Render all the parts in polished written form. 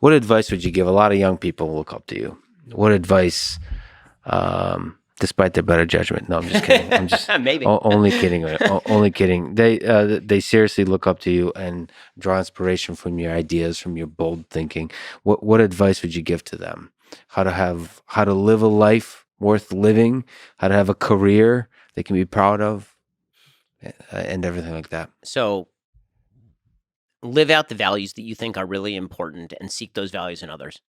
What advice would you give? A lot of young people look up to you. What advice, despite their better judgment? No, I'm just kidding. I'm just maybe only kidding. Only kidding. They seriously look up to you and draw inspiration from your ideas, from your bold thinking. What advice would you give to them? How to live a life worth living? How to have a career they can be proud of, and everything like that. So, live out the values that you think are really important and seek those values in others.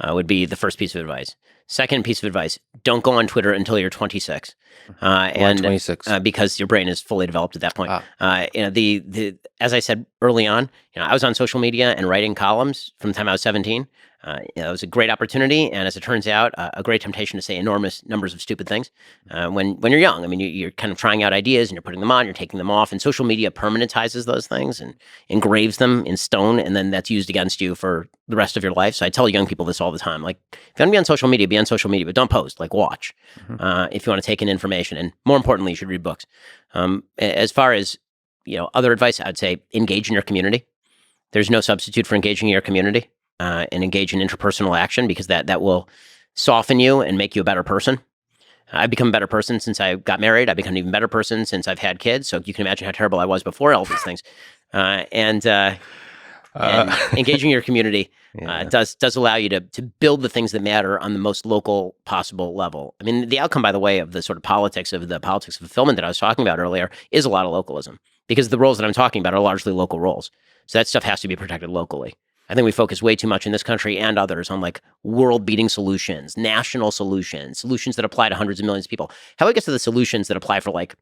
Would be the first piece of advice. Second piece of advice: don't go on Twitter until you're 26, and 26 because your brain is fully developed at that point. As I said early on, I was on social media and writing columns from the time I was 17. It was a great opportunity, and as it turns out, a great temptation to say enormous numbers of stupid things when you're young. I mean, you're kind of trying out ideas, and you're putting them on, you're taking them off, and social media permanentizes those things and engraves them in stone, and then that's used against you for the rest of your life. So I tell young people this all the time: like, if you want to be on social media, be on social media, but don't post. Like, watch if you want to take in information, and more importantly, you should read books. As far as other advice, I'd say engage in your community. There's no substitute for engaging in your community. And engage in interpersonal action, because that will soften you and make you a better person. I've become a better person since I got married. I've become an even better person since I've had kids. So you can imagine how terrible I was before all these things. And engaging your community does allow you to build the things that matter on the most local possible level. I mean, the outcome, by the way, of the sort of politics of fulfillment that I was talking about earlier is a lot of localism, because the roles that I'm talking about are largely local roles. So that stuff has to be protected locally. I think we focus way too much in this country and others on like world-beating solutions, national solutions that apply to hundreds of millions of people. How do we get to the solutions that apply for like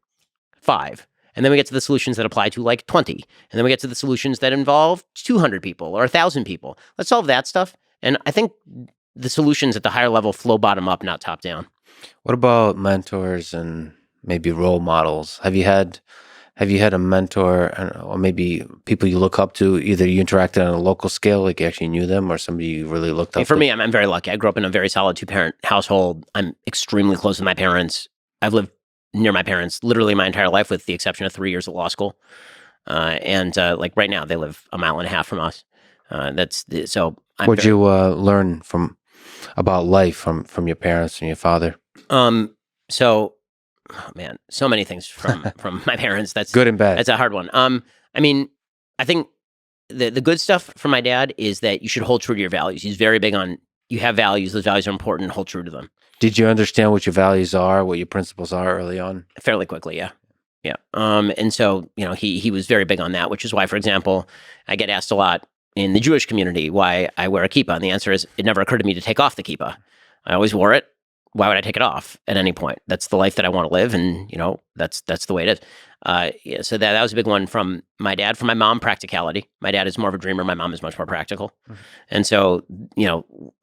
5? And then we get to the solutions that apply to like 20. And then we get to the solutions that involve 200 people or 1,000 people. Let's solve that stuff. And I think the solutions at the higher level flow bottom up, not top down. What about mentors and maybe role models? Have you had a mentor, or maybe people you look up to, either you interacted on a local scale, like you actually knew them, or somebody you really looked up to? For me, I'm very lucky. I grew up in a very solid 2-parent household. I'm extremely close with my parents. I've lived near my parents literally my entire life, with the exception of 3 years at law school. And like right now, they live a mile and a half from us. What'd you learn about life from your parents and your father? Oh man, so many things from my parents. That's good and bad. That's a hard one. I mean, I think the good stuff from my dad is that you should hold true to your values. He's very big on, you have values. Those values are important. Hold true to them. Did you understand what your values are, what your principles are early on? Fairly quickly, yeah. Yeah. And so, he was very big on that, which is why, for example, I get asked a lot in the Jewish community why I wear a kippah. And the answer is, it never occurred to me to take off the kippah. I always wore it. Why would I take it off at any point? That's the life that I want to live, and that's the way it is. So that was a big one from my dad. From my mom, practicality. My dad is more of a dreamer. My mom is much more practical. Mm-hmm. And so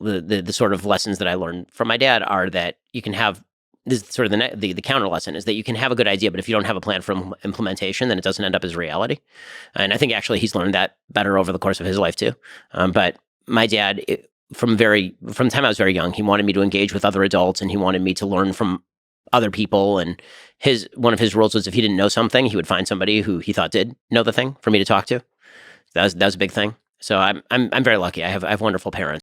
the sort of lessons that I learned from my dad are that you can have this sort of the counter lesson is that you can have a good idea, but if you don't have a plan for implementation, then it doesn't end up as reality. And I think actually he's learned that better over the course of his life too. But my dad. From the time I was very young, he wanted me to engage with other adults, and he wanted me to learn from other people. And one of his rules was, if he didn't know something, he would find somebody who he thought did know the thing for me to talk to. That was a big thing. So I'm very lucky. I have wonderful parents.